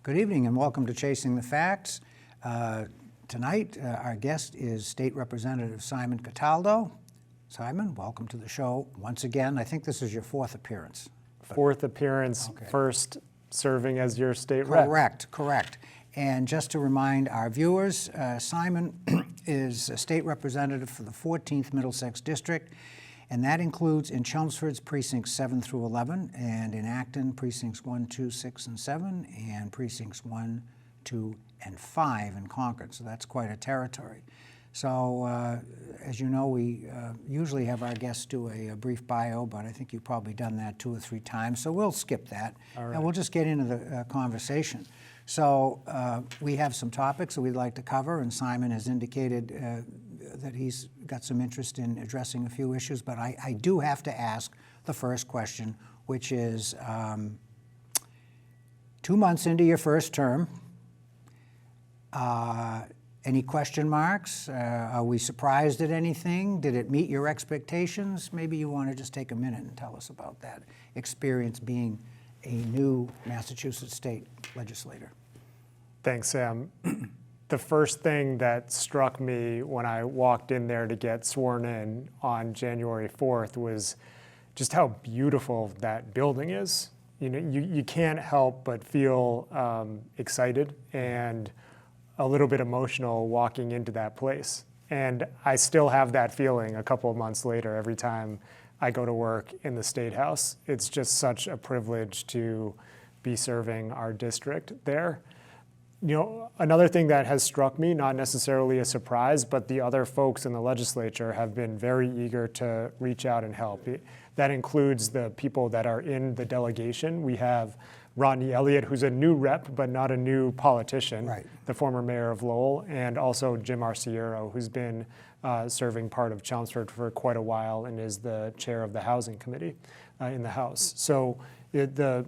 Good evening and welcome to Chasing the Facts. Tonight, our guest is State Representative Simon Cataldo. Simon, welcome to the show once again. I think this is your fourth appearance. Fourth appearance, okay. First serving as your state rep. Correct. And just to remind our viewers, Simon is a state representative for the 14th Middlesex District, and that includes in Chelmsford's precincts 7 through 11, and in Acton, precincts 1, 2, 6, and 7, and precincts 1, 2, and 5 in Concord. So that's quite a territory. So as you know, we usually have our guests do a brief bio, but I think you've probably done that 2 or 3 times. So we'll skip that, and we'll just get into the conversation. So we have some topics that we'd like to cover, and Simon has indicated that he's got some interest in addressing a few issues, but I do have to ask the first question, which is 2 months into your first term, any question marks? Are we surprised at anything? Did it meet your expectations? Maybe you want to just take a minute and tell us about that experience being a new Massachusetts state legislator. Thanks, Sam. The first thing that struck me when I walked in there to get sworn in on January 4th was just how beautiful that building is. You know, you can't help but feel excited and a little bit emotional walking into that place. And I still have that feeling a couple of months later every time I go to work in the State House. It's just such a privilege to be serving our district there. You know, another thing that has struck me, not necessarily a surprise, but the other folks in the legislature have been very eager to reach out and help. That includes the people that are in the delegation. We have Rodney Elliott, who's a new rep, but not a new politician, right. The former mayor of Lowell, and also Jim Arciero, who's been serving part of Chelmsford for quite a while and is the chair of the Housing Committee in the House. So the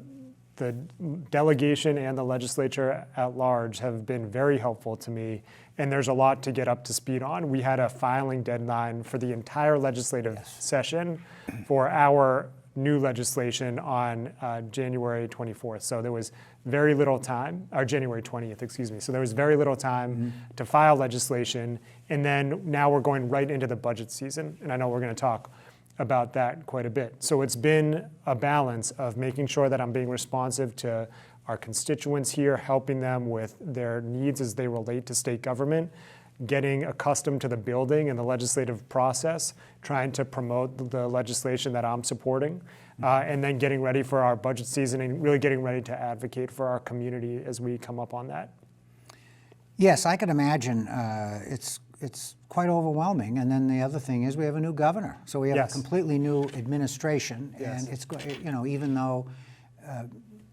delegation and the legislature at large have been very helpful to me, and there's a lot to get up to speed on. We had a filing deadline for the entire legislative session for our new legislation on January 24th. So there was very little time, or January 20th, excuse me. So there was very little time to file legislation. And then now we're going right into the budget season. And I know we're going to talk about that quite a bit. So it's been a balance of making sure that I'm being responsive to our constituents here, helping them with their needs as they relate to state government, getting accustomed to the building and the legislative process, trying to promote the legislation that I'm supporting, and then getting ready for our budget season and really getting ready to advocate for our community as we come up on that. Yes, I can imagine it's quite overwhelming. And then the other thing is we have a new governor. So we have a completely new administration. And it's, you know, even though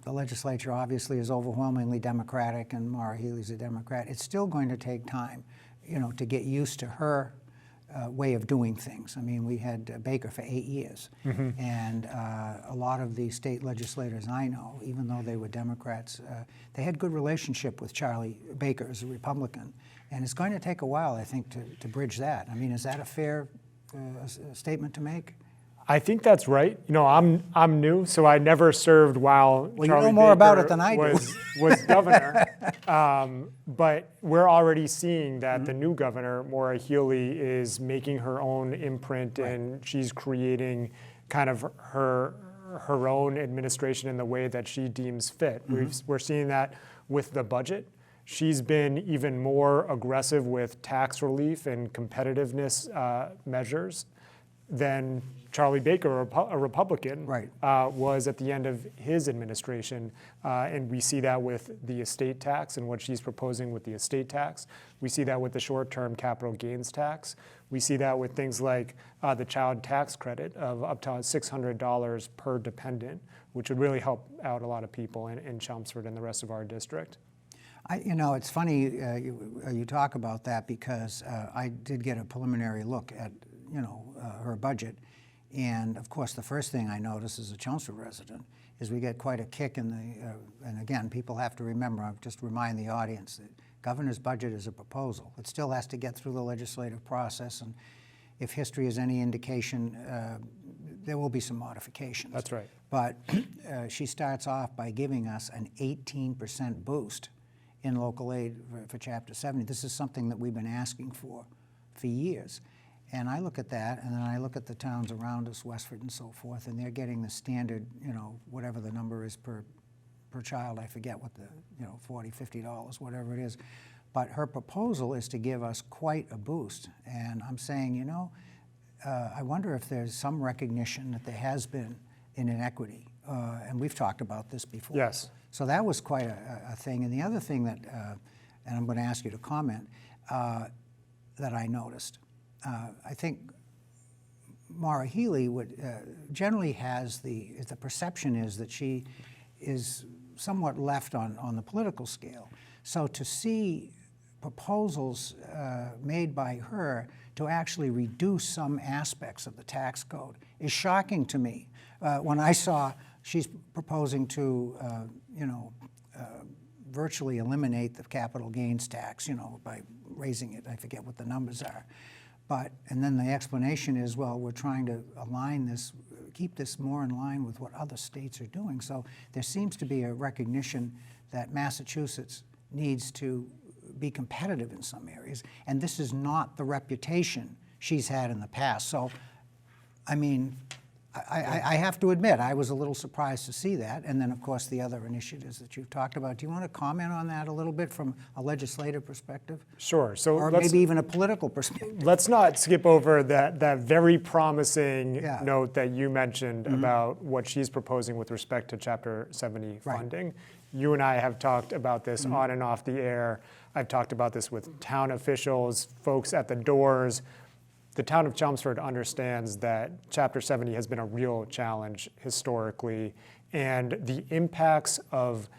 the legislature obviously is overwhelmingly Democratic and Maura Healey's a Democrat, it's still going to take time, you know, to get used to her way of doing things. I mean, we had Baker for 8 years, and a lot of the state legislators I know, even though they were Democrats, they had good relationship with Charlie Baker as a Republican, and it's going to take a while, I think, to bridge that. I mean, is that a fair statement to make? I think that's right. You know, I'm new, so I never served while Charlie you know more Baker about it than I was governor. But we're already seeing that the new governor, Maura Healey, is making her own imprint, and she's creating kind of her own administration in the way that she deems fit. We're seeing that with the budget. She's been even more aggressive with tax relief and competitiveness measures than Charlie Baker, a Republican, was at the end of his administration. And we see that with the estate tax and what she's proposing with the estate tax. We see that with the short-term capital gains tax. We see that with things like the child tax credit of up to $600 per dependent, which would really help out a lot of people in Chelmsford and the rest of our district. You know, it's funny you talk about that because I did get a preliminary look at, you know, her budget. And of course, the first thing I notice as a Chelmsford resident is we get quite a kick in the, and again, people have to remember, I'll just remind the audience that governor's budget is a proposal. It still has to get through the legislative process, and if history is any indication, there will be some modifications. That's right. But she starts off by giving us an 18% boost in local aid for Chapter 70. This is something that we've been asking for years. And I look at that, and then I look at the towns around us, Westford and so forth, and they're getting the standard, whatever the number is per child. I forget what the, $40, $50, whatever it is. But her proposal is to give us quite a boost. And I'm saying, I wonder if there's some recognition that there has been an inequity. And we've talked about this before. Yes. So that was quite a thing. And the other thing that, and I'm going to ask you to comment, that I noticed, I think Maura Healey generally has the perception is that she is somewhat left on the political scale. So to see proposals made by her to actually reduce some aspects of the tax code is shocking to me. When I saw she's proposing to, virtually eliminate the capital gains tax, by raising it. I forget what the numbers are. And then the explanation is, well, we're trying to align this, keep this more in line with what other states are doing. So there seems to be a recognition that Massachusetts needs to be competitive in some areas, and this is not the reputation she's had in the past. So, I mean, I have to admit, I was a little surprised to see that, and then, of course, the other initiatives that you've talked about. Do you want to comment on that a little bit from a legislative perspective? Sure. So or maybe even a political perspective. Let's not skip over that very promising Yeah. note that you mentioned about what she's proposing with respect to Chapter 70 funding. You and I have talked about this on and off the air. I've talked about this with town officials, folks at the doors. The town of Chelmsford understands that Chapter 70 has been a real challenge historically, and the impacts of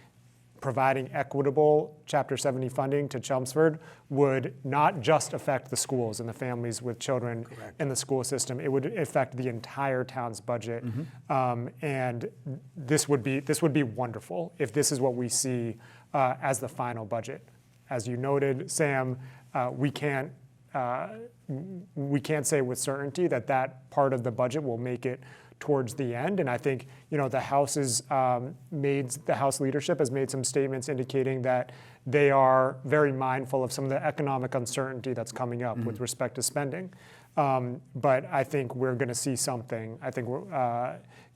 providing equitable Chapter 70 funding to Chelmsford would not just affect the schools and the families with children in the school system. It would affect the entire town's budget, and this would be wonderful if this is what we see as the final budget. As you noted, Sam, we can't say with certainty that part of the budget will make it towards the end. And I think the House leadership has made some statements indicating that they are very mindful of some of the economic uncertainty that's coming up with respect to spending. But I think we're going to see something. I think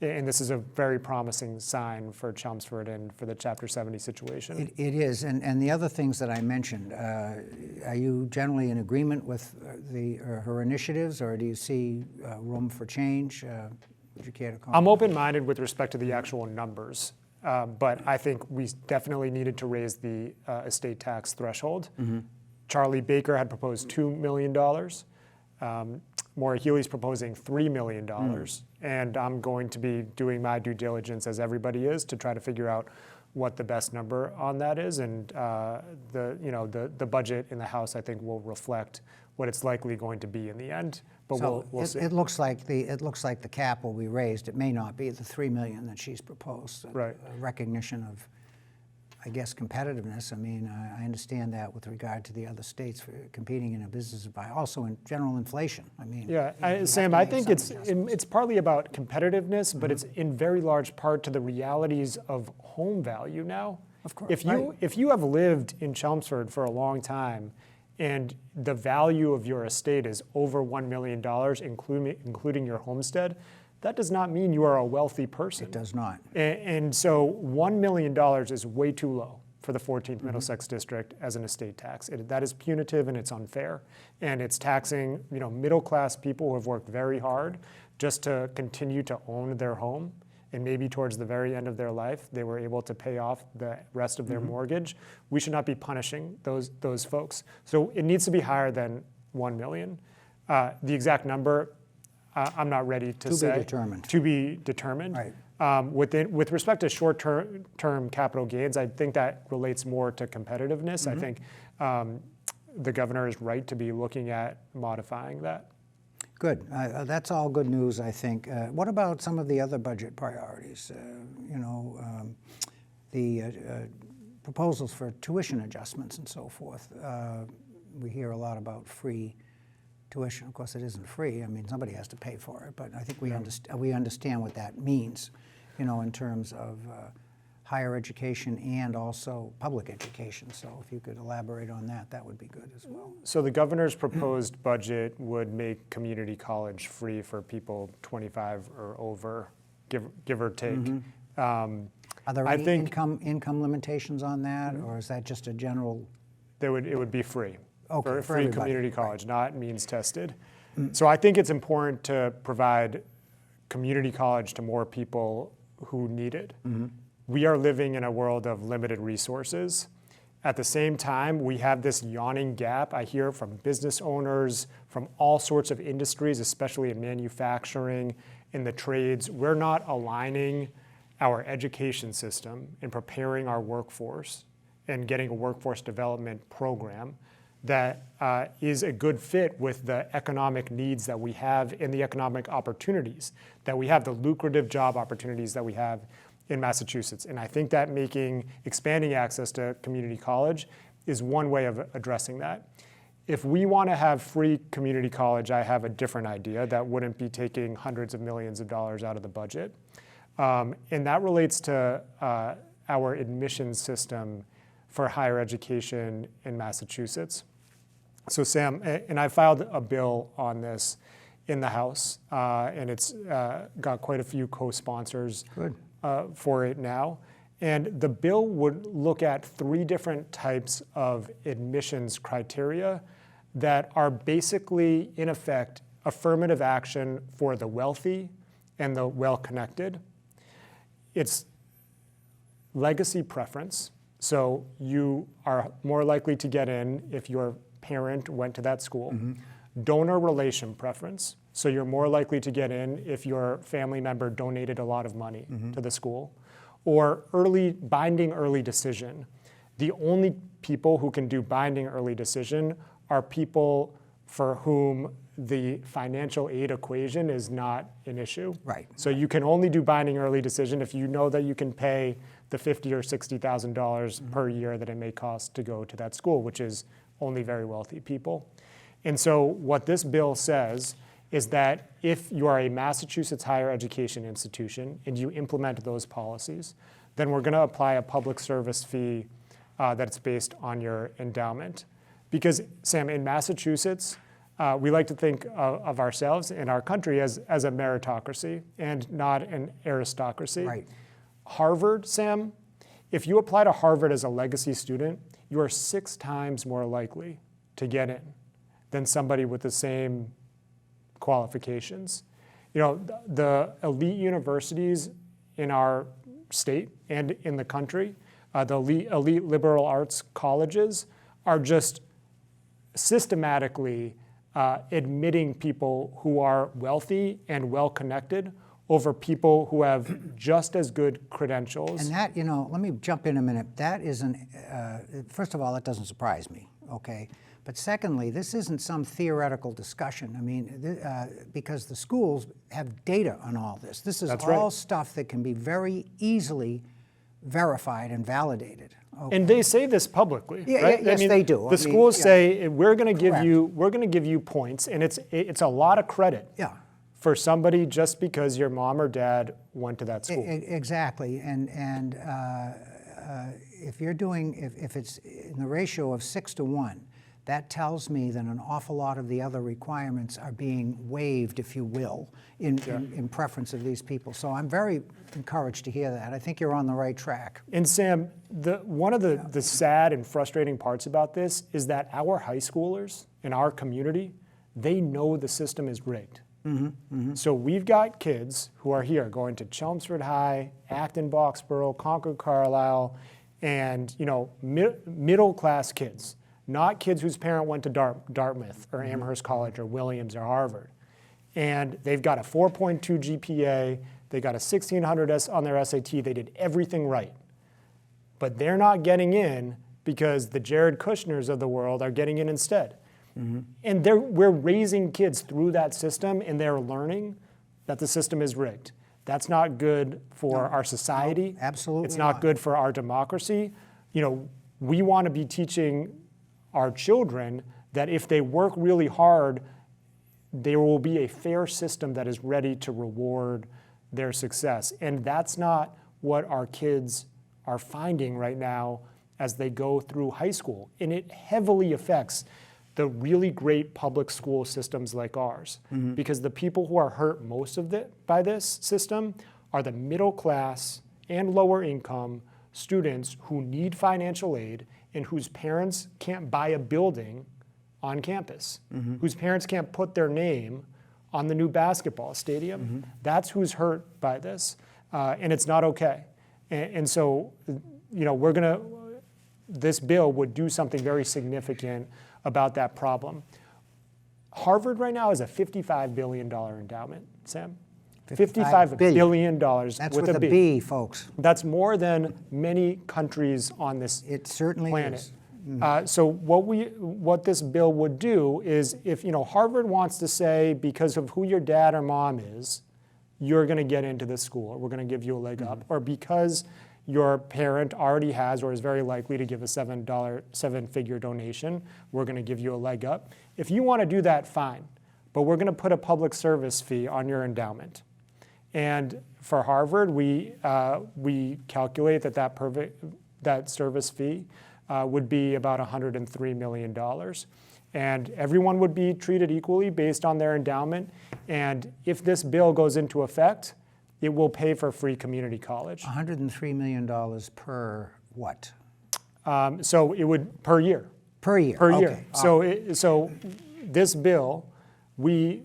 and this is a very promising sign for Chelmsford and for the Chapter 70 situation. It is, and the other things that I mentioned, are you generally in agreement with her initiatives, or do you see room for change? Would you care to comment? I'm open-minded with respect to the actual numbers, but I think we definitely needed to raise the estate tax threshold. Charlie Baker had proposed $2 million. Maura Healey's proposing $3 million, and I'm going to be doing my due diligence, as everybody is, to try to figure out what the best number on that is. And the budget in the House, I think, will reflect what it's likely going to be in the end. But So we'll see. it looks like the cap will be raised. It may not be the $3 million that she's proposed. Right. A recognition of, I guess, competitiveness. I mean, I understand that with regard to the other states for competing in a business by also in general inflation. I mean, Yeah, Sam, I think it's partly about competitiveness, but it's in very large part to the realities of home value now. Of course. If you have lived in Chelmsford for a long time, and the value of your estate is over $1 million, including your homestead, that does not mean you are a wealthy person. It does not. And so $1 million is way too low for the 14th Middlesex District as an estate tax. That is punitive and it's unfair. And it's taxing middle-class people who have worked very hard just to continue to own their home. And maybe towards the very end of their life, they were able to pay off the rest of their mortgage. We should not be punishing those folks. So it needs to be higher than 1 million. The exact number, I'm not ready to say. To be determined. To be determined. Right. With respect to short-term capital gains, I think that relates more to competitiveness. I think the governor is right to be looking at modifying that. Good. That's all good news, I think. What about some of the other budget priorities? The proposals for tuition adjustments and so forth. We hear a lot about free tuition. Of course, it isn't free. I mean, somebody has to pay for it, but I think we understand what that means, you know, in terms of higher education and also public education. So if you could elaborate on that, that would be good as well. So the governor's proposed budget would make community college free for people 25 or over, give or take. Are there I any think income limitations on that, or is that just a general? it would be free. Okay, for free everybody, community college, not means tested. So I think it's important to provide community college to more people who need it. We are living in a world of limited resources. At the same time, we have this yawning gap. I hear from business owners, from all sorts of industries, especially in manufacturing, in the trades. We're not aligning our education system and preparing our workforce and getting a workforce development program that is a good fit with the economic needs that we have and the economic opportunities that we have, the lucrative job opportunities that we have in Massachusetts. And I think that expanding access to community college is one way of addressing that. If we want to have free community college, I have a different idea that wouldn't be taking hundreds of millions of dollars out of the budget. And that relates to our admissions system for higher education in Massachusetts. So Sam, and I filed a bill on this in the House, and it's got quite a few co-sponsors for it now. And the bill would look at 3 different types of admissions criteria that are basically, in effect, affirmative action for the wealthy and the well-connected. It's legacy preference. So you are more likely to get in if your parent went to that school. Donor relation preference. So you're more likely to get in if your family member donated a lot of money to the school. Or binding early decision. The only people who can do binding early decision are people for whom the financial aid equation is not an issue. Right. So you can only do binding early decision if you know that you can pay the $50,000 or $60,000 per year that it may cost to go to that school, which is only very wealthy people. And so what this bill says is that if you are a Massachusetts higher education institution and you implement those policies, then we're going to apply a public service fee that's based on your endowment. Because, Sam, in Massachusetts, we like to think of ourselves and our country as a meritocracy and not an aristocracy. Right. Harvard, Sam, if you apply to Harvard as a legacy student, you are 6 times more likely to get in than somebody with the same qualifications. You know, the elite universities in our state and in the country, the elite liberal arts colleges are just systematically admitting people who are wealthy and well-connected over people who have just as good credentials. And that, you know, let me jump in a minute. That isn't, first of all, that doesn't surprise me, okay? But secondly, this isn't some theoretical discussion. I mean, because the schools have data on all this. This is all stuff that can be very easily verified and validated. Okay. And they say this publicly, Yeah, right? yes, they do. The schools say we're going to give you points, and it's a lot of credit. Yeah. For somebody just because your mom or dad went to that school. Exactly, and if you're doing, if it's in the ratio of 6 to 1, that tells me that an awful lot of the other requirements are being waived, if you will, in preference of these people. So I'm very encouraged to hear that. I think you're on the right track. And Sam, one of the sad and frustrating parts about this is that our high schoolers in our community, they know the system is rigged. So we've got kids who are here going to Chelmsford High, Acton Boxborough, Concord Carlisle, and middle class kids, not kids whose parent went to Dartmouth or Amherst College or Williams or Harvard. And they've got a 4.2 GPA, they got a 1600 on their SAT, they did everything right. But they're not getting in because the Jared Kushners of the world are getting in instead. And we're raising kids through that system, and they're learning that the system is rigged. That's not good for our society. No, absolutely It's not good for our democracy. You know, we want to be teaching our children that if they work really hard there will be a fair system that is ready to reward their success. And that's not what our kids are finding right now as they go through high school. And it heavily affects the really great public school systems like ours. Because the people who are hurt most by this system are the middle class and lower income students who need financial aid and whose parents can't buy a building on campus, whose parents can't put their name on the new basketball stadium. That's who's hurt by this, and it's not okay. And so, this bill would do something very significant about that problem. Harvard right now is a $55 billion endowment, Sam. $55 billion That's with a B. B, folks. That's more than many countries on this It certainly planet. is. So what this bill would do is, if Harvard wants to say, because of who your dad or mom is, you're going to get into this school, or we're going to give you a leg up, or because your parent already has or is very likely to give a seven-figure donation, we're going to give you a leg up. If you want to do that, fine, but we're going to put a public service fee on your endowment. And for Harvard, we calculate that service fee would be about $103 million. And everyone would be treated equally based on their endowment. And if this bill goes into effect, it will pay for free community college. $103 million per what? So it would, per year. Per year. Per okay. year. So this bill, we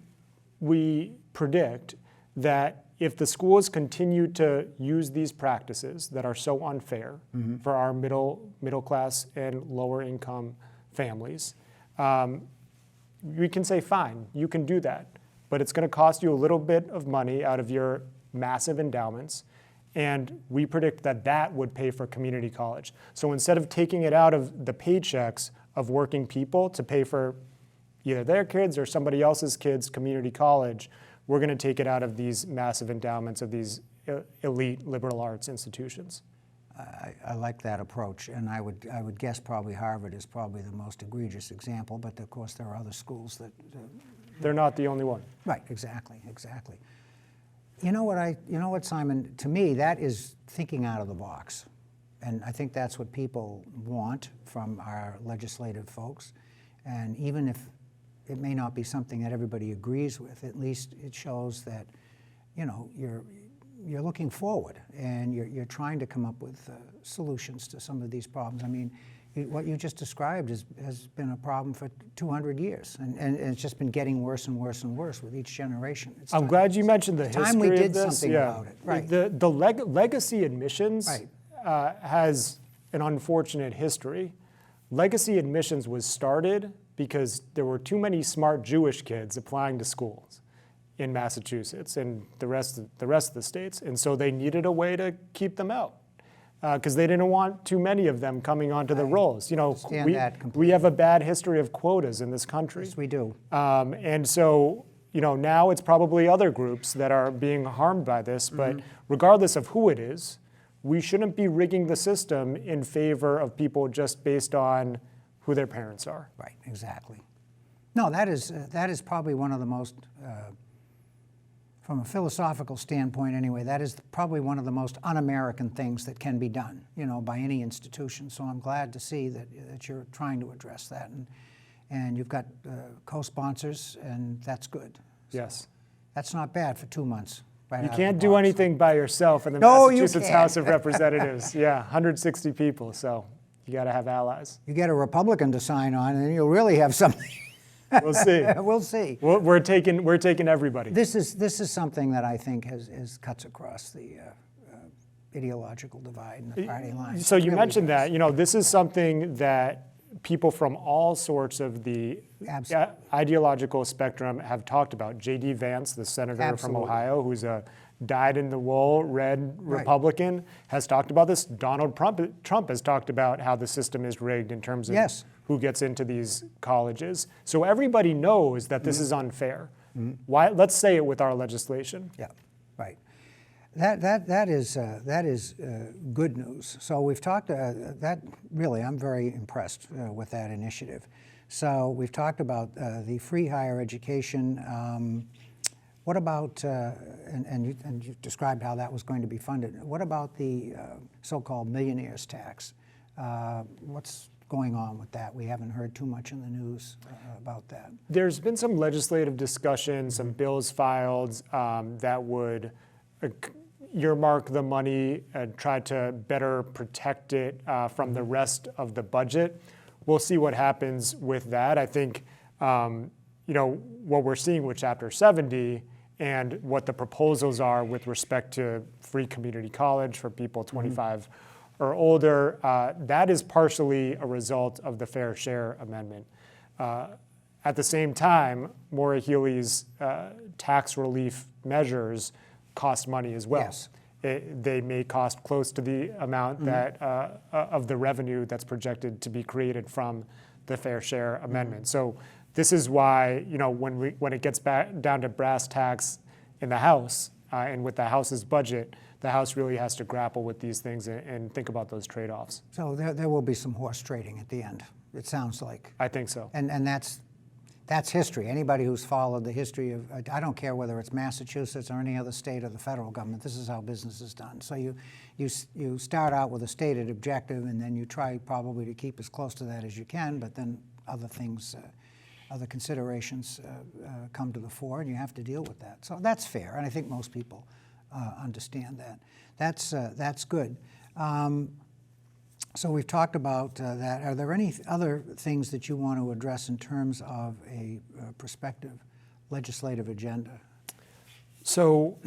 predict that if the schools continue to use these practices that are so unfair for our middle class and lower income families, we can say, fine, you can do that, but it's going to cost you a little bit of money out of your massive endowments, and we predict that that would pay for community college. So instead of taking it out of the paychecks of working people to pay for either their kids or somebody else's kids' community college, we're going to take it out of these massive endowments of these elite liberal arts institutions. I like that approach, and I would guess probably Harvard is probably the most egregious example, but of course there are other schools that... They're not the only one. Right, exactly. You know what, Simon? To me, that is thinking out of the box. And I think that's what people want from our legislative folks. And even if it may not be something that everybody agrees with, at least it shows that, you're looking forward and you're trying to come up with solutions to some of these problems. I mean, what you just described has been a problem for 200 years, and it's just been getting worse and worse and worse with each generation. I'm glad you mentioned the history of this. Time we did something about it. Right. The legacy admissions has an unfortunate history. Legacy admissions was started because there were too many smart Jewish kids applying to schools in Massachusetts and the rest of the states, and so they needed a way to keep them out. Because they didn't want too many of them coming onto the rolls. We have a bad history of quotas in this country. Yes, we do. And so, now it's probably other groups that are being harmed by this, but regardless of who it is, we shouldn't be rigging the system in favor of people just based on who their parents are. Right, exactly. No, that is probably one of the most, from a philosophical standpoint anyway, that is probably one of the most un-American things that can be done, by any institution. So I'm glad to see that you're trying to address that. And you've got co-sponsors, and that's good. So yes. That's not bad for 2 months. Right, you can't do anything by yourself in the No, Massachusetts House of Representatives. Yeah, 160 people, so you got to have allies. You get a Republican to sign on, and you'll really have something. We'll see. We'll see. We're taking everybody. This is something that I think has cuts across the ideological divide and the party lines. So you mentioned that. This is something that people from all sorts of the ideological spectrum have talked about. J.D. Vance, the senator from Ohio, who's a dyed-in-the-wool red Republican, has talked about this. Donald Trump has talked about how the system is rigged in terms of who gets into these colleges. So everybody knows that this is unfair. Why? Let's say it with our legislation. Yeah, right. That is good news. So we've talked that really. I'm very impressed with that initiative. So we've talked about the free higher education. What about, and you described how that was going to be funded. What about the so-called millionaires tax? What's going on with that? We haven't heard too much in the news about that. There's been some legislative discussion, some bills filed that would earmark the money and try to better protect it from the rest of the budget. We'll see what happens with that. I think what we're seeing with Chapter 70 and what the proposals are with respect to free community college for people 25 or older, that is partially a result of the Fair Share Amendment. At the same time, Maura Healey's tax relief measures cost money as well. Yes. They may cost close to the amount that of the revenue that's projected to be created from the Fair Share Amendment. So this is why when it gets back down to brass tacks in the House and with the House's budget, the House really has to grapple with these things and think about those trade-offs. So there will be some horse trading at the end, it sounds like. I think so. And that's history. Anybody who's followed the history of, I don't care whether it's Massachusetts or any other state or the federal government, this is how business is done. So you start out with a stated objective, and then you try probably to keep as close to that as you can, but then other things, other considerations come to the fore, and you have to deal with that. So that's fair, and I think most people understand that. That's good. So we've talked about that. Are there any other things that you want to address in terms of a prospective legislative agenda? So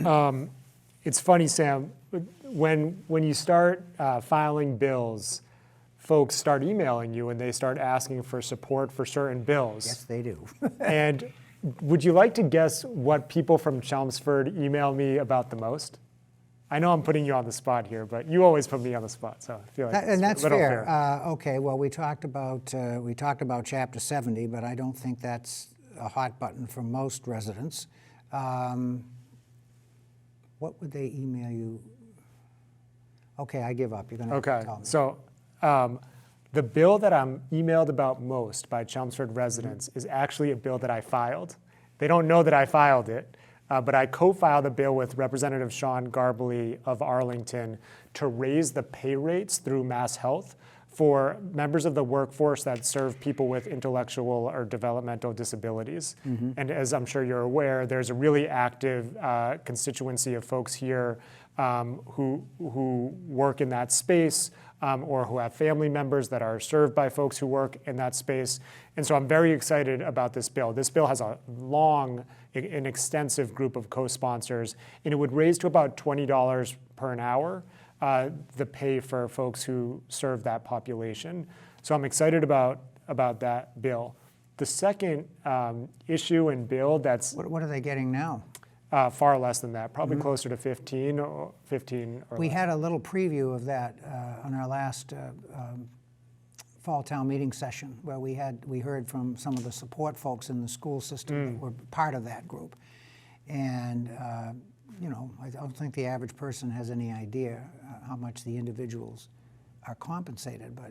it's funny, Sam, when you start filing bills, folks start emailing you and they start asking for support for certain bills. Yes, they do. And would you like to guess what people from Chelmsford email me about the most? I know I'm putting you on the spot here, but you always put me on the spot, so I feel like And that's a little fair. fair. Okay, well, we talked about Chapter 70, but I don't think that's a hot button for most residents. What would they email you? Okay, I give up. You're going to tell me. So the bill that I'm emailed about most by Chelmsford residents is actually a bill that I filed. They don't know that I filed it. But I co-filed a bill with Representative Sean Garbely of Arlington to raise the pay rates through Mass Health for members of the workforce that serve people with intellectual or developmental disabilities. And as I'm sure you're aware, there's a really active constituency of folks here who work in that space or who have family members that are served by folks who work in that space. And so I'm very excited about this bill. This bill has a long an extensive group of co-sponsors, and it would raise to about $20 per an hour the pay for folks who serve that population. So I'm excited about that bill. The second issue and bill that's What are they getting now? far less than that, probably closer to 15 or We less. had a little preview of that on our last fall town meeting session, where we heard from some of the support folks in the school system that were part of that group. And I don't think the average person has any idea how much the individuals are compensated, but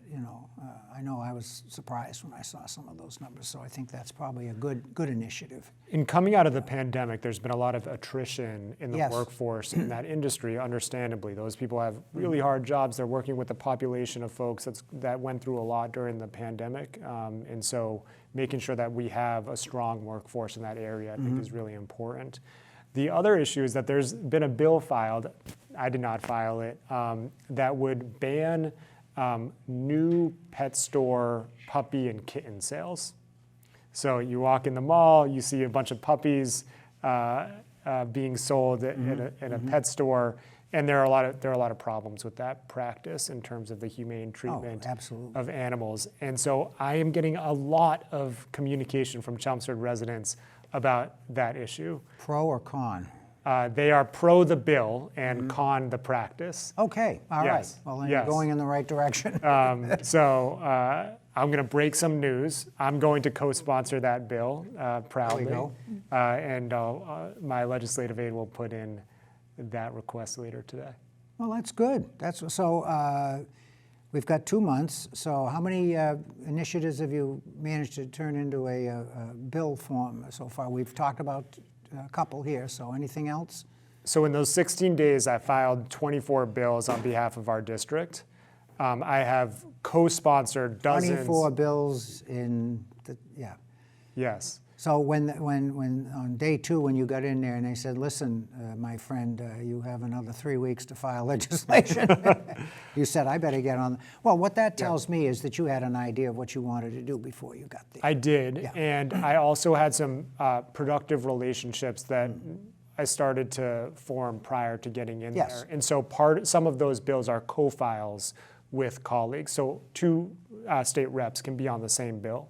I know I was surprised when I saw some of those numbers, so I think that's probably a good initiative. In coming out of the pandemic, there's been a lot of attrition in the Yes. workforce in that industry, understandably. Those people have really hard jobs. They're working with a population of folks that went through a lot during the pandemic. And so making sure that we have a strong workforce in that area, I think is really important. The other issue is that there's been a bill filed, I did not file it, that would ban new pet store puppy and kitten sales. So you walk in the mall, you see a bunch of puppies being sold in a pet store, and there are a lot of problems with that practice in terms of the humane treatment of animals. And so I am getting a lot of communication from Chelmsford residents about that issue. Pro or con? They are pro the bill and con the practice. Okay, all right. Yes, Well, then yes. you're going in the right direction. So I'm going to break some news. I'm going to co-sponsor that bill proudly. go. And my legislative aide will put in that request later today. Well, that's good. We've got 2 months, so how many initiatives have you managed to turn into a bill form so far? We've talked about a couple here, so anything else? So in those 16 days, I filed 24 bills on behalf of our district. I have co-sponsored dozens. 24 bills in, yeah. Yes. So when on day 2, when you got in there and they said, listen, my friend, you have another 3 weeks to file legislation, you said, I better get on. Well, what that tells me is that you had an idea of what you wanted to do before you got there. I did, Yeah. and I also had some productive relationships that I started to form prior to getting in Yes. there. And so some of those bills are co-files with colleagues. So 2 state reps can be on the same bill.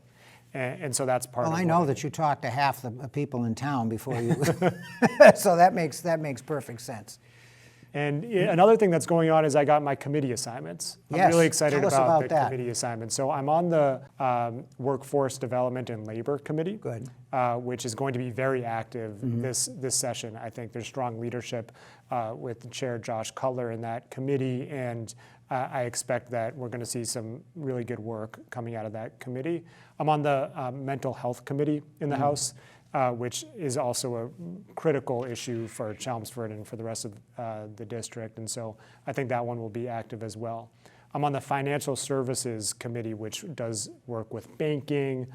And so that's part of Well, it. I know that you talked to half the people in town before you, so that makes perfect sense. And another thing that's going on is I got my committee assignments. I'm Yes, really excited tell us about about the that. committee assignments. So I'm on the Workforce Development and Labor Committee, Good. which is going to be very active this session. I think there's strong leadership with Chair Josh Cutler in that committee, and I expect that we're going to see some really good work coming out of that committee. I'm on the Mental Health Committee in the House, which is also a critical issue for Chelmsford and for the rest of the district. And so I think that one will be active as well. I'm on the Financial Services Committee, which does work with banking,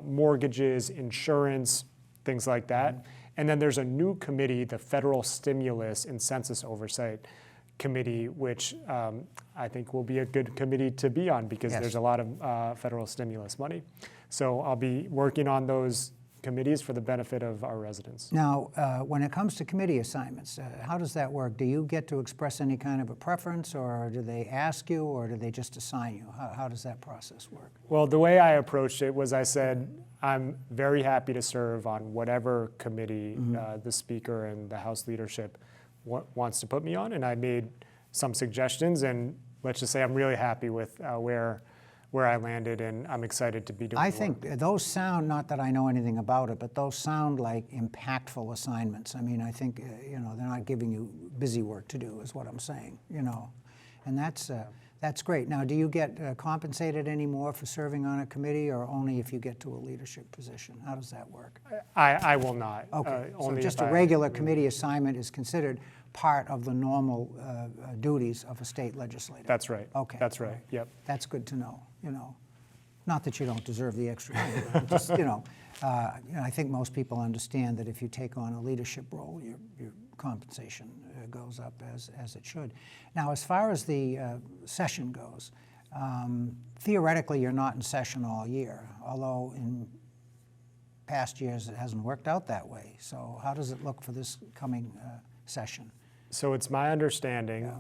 mortgages, insurance, things like that. And then there's a new committee, the Federal Stimulus and Census Oversight Committee, which I think will be a good committee to be on because Yes. there's a lot of federal stimulus money. So I'll be working on those committees for the benefit of our residents. Now, when it comes to committee assignments, how does that work? Do you get to express any kind of a preference, or do they ask you, or do they just assign you? How does that process work? Well, the way I approached it was I said, I'm very happy to serve on whatever committee the speaker and the House leadership wants to put me on, and I made some suggestions, and let's just say I'm really happy with where I landed, and I'm excited to be doing I the think work. those sound, not that I know anything about it, but those sound like impactful assignments. I mean, I think, they're not giving you busy work to do is what I'm saying, and that's great. Now, do you get compensated any more for serving on a committee, or only if you get to a leadership position? How does that work? I will not. Okay, so only just if a I regular really- committee assignment is considered part of the normal duties of a state legislator. That's right. Okay. That's right. Yep. That's good to know, Not that you don't deserve the extra money, but just, I think most people understand that if you take on a leadership role, your compensation goes up as it should. Now, as far as the session goes, theoretically, you're not in session all year, although in past years it hasn't worked out that way. So how does it look for this coming session? So it's my understanding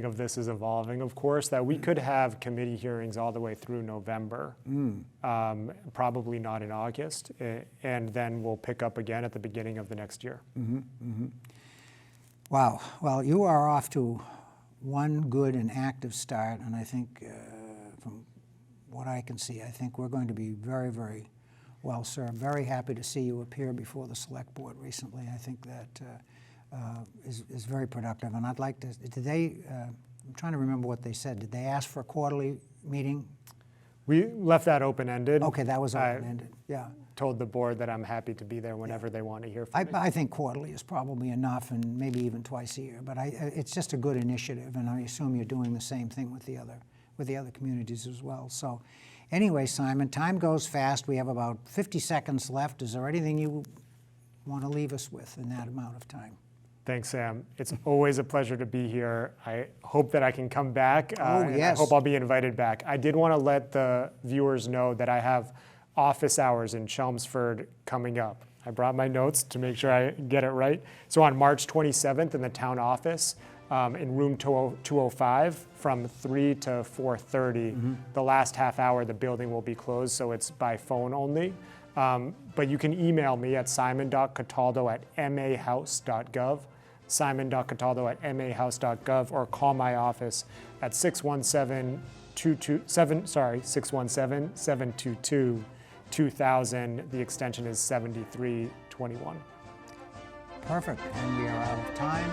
of this is evolving, of course, that we could have committee hearings all the way through November, probably not in August, and then we'll pick up again at the beginning of the next year. Wow. Well, you are off to one good and active start, and I think from what I can see, I think we're going to be very, very well served. Very happy to see you appear before the Select Board recently. I think that is very productive, and I'd like to, I'm trying to remember what they said. Did they ask for a quarterly meeting? We left that open-ended. Okay, that was open-ended, yeah. Told the board that I'm happy to be there whenever they want to hear from me. I think quarterly is probably enough, and maybe even twice a year. But it's just a good initiative, and I assume you're doing the same thing with the other communities as well. So, anyway, Simon, time goes fast. We have about 50 seconds left. Is there anything you want to leave us with in that amount of time? Thanks, Sam. It's always a pleasure to be here. I hope that I can come back. And yes. I hope I'll be invited back. I did want to let the viewers know that I have office hours in Chelmsford coming up. I brought my notes to make sure I get it right. So on March 27th in the town office, in room 205 from 3 to 4:30. The last half hour the building will be closed, so it's by phone only. But you can email me at simon.cataldo@mahouse.gov, simon.cataldo@mahouse.gov, or call my office at 617-722-2000. The extension is 7321. Perfect. And we are out of time.